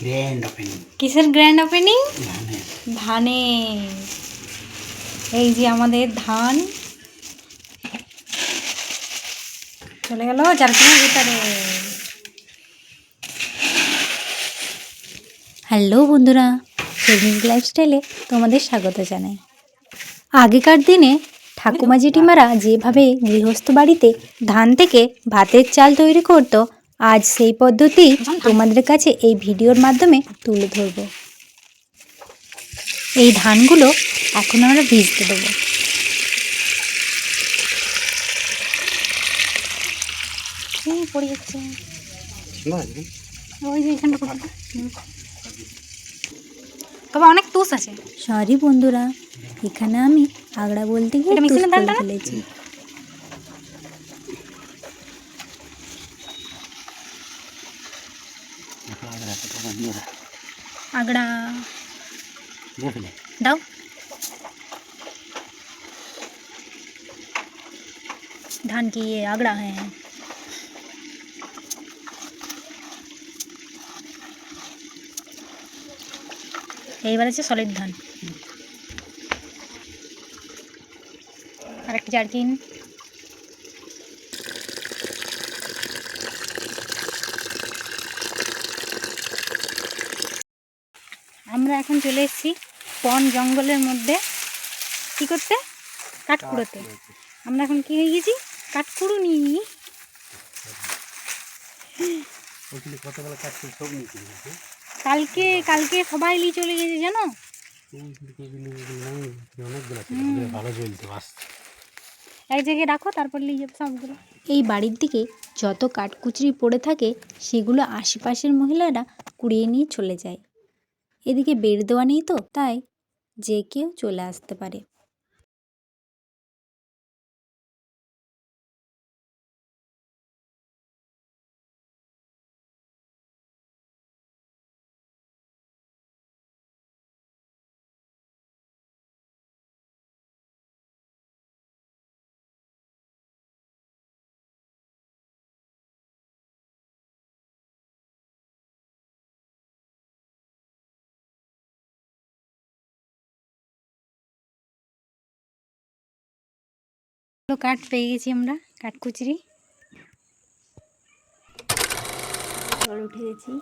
Grand opening. কিসের grand opening? ধানের। এই যে আমাদের ধান চলে গেল জারখানের ভিতরে। হ্যালো বন্ধুরা, শর্মিজ লাইফস্টাইলে তোমাদের স্বাগত জানাই। আগেকার দিনে ঠাকুমা জেঠিমারা যেভাবে গৃহস্থ বাড়িতে ধান থেকে ভাতের চাল তৈরি করত, আজ সেই পদ্ধতি তোমাদের কাছে এই ভিডিওর মাধ্যমে তুলে ধরব। এই ধানগুলো এখন আমরা ভিজতে দেবো। পড়ে যাচ্ছে ওই যে এখানটা পড়ে। তবে অনেক তুষ আছে। সরি বন্ধুরা, এখানে আমি আগড়া বলতে গিয়ে তুষ বলে ফেলেছি। আগড়া দাও। धान की ये आगड़ा है। এইবার আছে সলিড ধান। আর একটা জারকিন। আমরা এখন চলে এসেছি বন জঙ্গলের মধ্যে কি করতে? কাঠ কুড়োতে। আমরা এখন কি হয়ে গেছি? কাঠ কুড়ুনি। কালকে কালকে সবাই নিয়ে চলে গেছে জানো। এক জায়গায় রাখো, তারপর নিয়ে যাবে সবগুলো। এই বাড়ির দিকে যত কাঠকুচরি পড়ে থাকে সেগুলো আশেপাশের মহিলারা কুড়িয়ে নিয়ে চলে যায়। এদিকে বেড় দেওয়া নেই তো, তাই যে কেউ চলে আসতে পারে। কাঠ পেয়ে গেছি আমরা, কাঠকুচরি উঠে গেছি।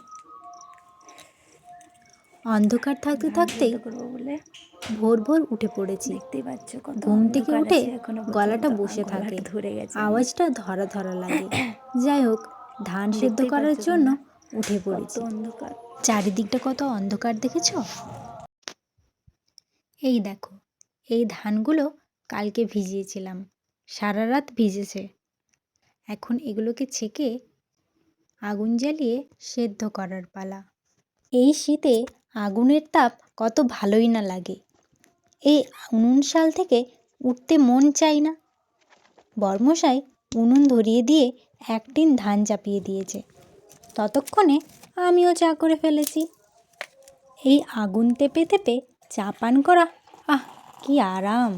অন্ধকার থাকতে থাকতেই ভোর ভোর উঠে পড়েছি। দেখতে পাচ্ছ ঘুম থেকে উঠে গলাটা বসে থাকে, আওয়াজটা ধরা ধরা লাগে। যাই হোক, ধান সেদ্ধ করার জন্য উঠে পড়েছি। অন্ধকার, চারিদিকটা কত অন্ধকার দেখেছ? এই দেখো, এই ধানগুলো কালকে ভিজিয়েছিলাম, সারা রাত ভিজেছে। এখন এগুলোকে ছেঁকে আগুন জ্বালিয়ে সেদ্ধ করার পালা। এই শীতে আগুনের তাপ কত ভালোই না লাগে। এই উনুন শাল থেকে উঠতে মন চাই না। বর্মশাই উনুন ধরিয়ে দিয়ে এক টিন ধান চাপিয়ে দিয়েছে। ততক্ষণে আমিও চা করে ফেলেছি। এই আগুন তেপে তেপে চা পান করা, আহ কি আরাম।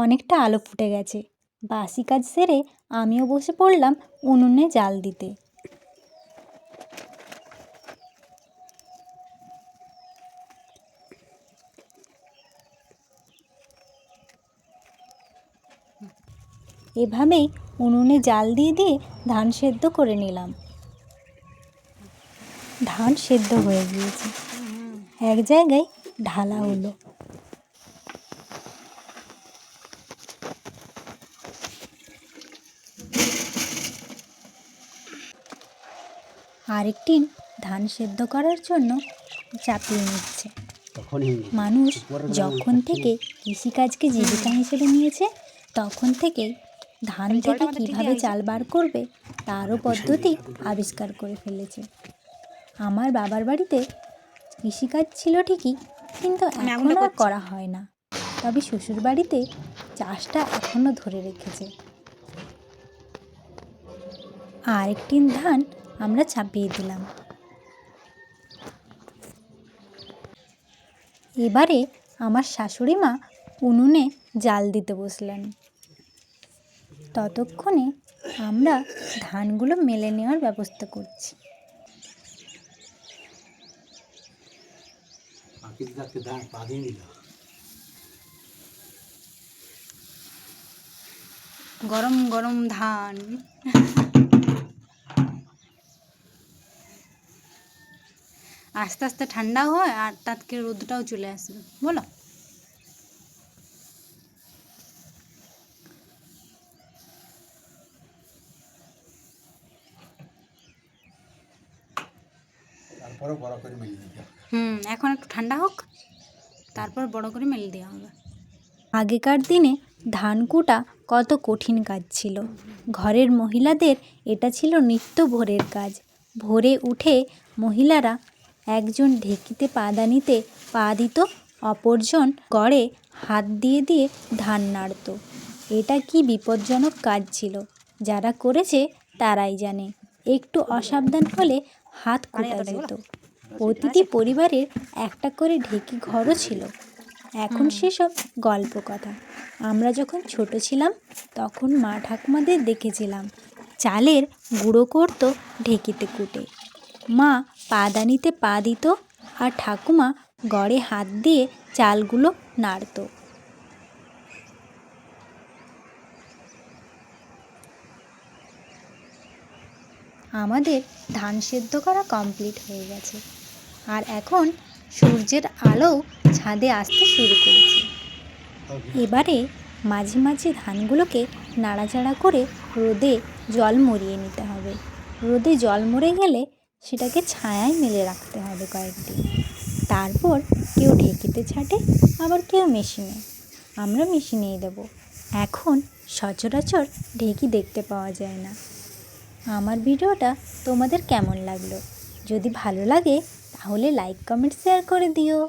অনেকটা আলো ফুটে গেছে। বাসি কাজ সেরে আমিও বসে পড়লাম উনুনে জাল দিতে। এভাবেই উনুনে জাল দিয়ে দিয়ে ধান সেদ্ধ করে নিলাম। ধান সেদ্ধ হয়ে গিয়েছে, এক জায়গায় ঢালা হলো। আরেকটি ধান সেদ্ধ করার জন্য চাপিয়ে নিচ্ছে। মানুষ যখন থেকে কৃষিকাজকে জীবিকা হিসেবে নিয়েছে, তখন থেকেই ধান থেকে কীভাবে চাল বার করবে তারও পদ্ধতি আবিষ্কার করে ফেলেছে। আমার বাবার বাড়িতে কৃষিকাজ ছিল ঠিকই, কিন্তু এখন আর করা হয় না। তবে শ্বশুর বাড়িতে চাষটা এখনও ধরে রেখেছে। আরেকটি ধান আমরা চাপিয়ে দিলাম। এবারে আমার শাশুড়ি মা উনুনে জাল দিতে বসলেন। ততক্ষণে আমরা ধানগুলো মেলে নেওয়ার ব্যবস্থা করছি। গরম গরম ধান, আস্তে আস্তে ঠান্ডা হয় আর তাতকে রোদটাও চলে আসবে। বলো, এখন একটু ঠান্ডা হোক, তারপর বড় করে মেলে দেওয়া হবে। আগেকার দিনে ধান কুটা কত কঠিন কাজ ছিল। ঘরের মহিলাদের এটা ছিল নিত্য ভোরের কাজ। ভোরে উঠে মহিলারা একজন ঢেকিতে পাদানিতে পা দিত, অপরজন গড়ে হাত দিয়ে দিয়ে ধান নাড়ত। এটা কি বিপজ্জনক কাজ ছিল, যারা করেছে তারাই জানে। একটু অসাবধান হলে হাত কুটা যেত। প্রতিটি পরিবারের একটা করে ঢেকি ঘরও ছিল। এখন সেসব গল্প কথা। আমরা যখন ছোট ছিলাম তখন মা ঠাকুমাদের দেখেছিলাম চালের গুঁড়ো করত ঢেকিতে কুটে। মা পাদানিতে পা দিত আর ঠাকুমা গড়ে হাত দিয়ে চালগুলো নাড়ত। আমাদের ধান সেদ্ধ করা কমপ্লিট হয়ে গেছে, আর এখন সূর্যের আলো ছাদে আসতে শুরু করেছে। এবারে মাঝে মাঝে ধানগুলোকে নাড়াচাড়া করে রোদে জল মরিয়ে নিতে হবে। রোদে জল মরে গেলে সেটাকে ছায়ায় মেলে রাখতে হবে কয়েকদিন। তারপর কেউ ঢেকিতে ছাটে, আবার কেউ মেশিনে। আমরা মেশিনেই দেবো। এখন সচরাচর ঢেকি দেখতে পাওয়া যায় না। আমার ভিডিওটা তোমাদের কেমন লাগলো? যদি ভালো লাগে তাহলে লাইক, কমেন্ট, শেয়ার করে দিও।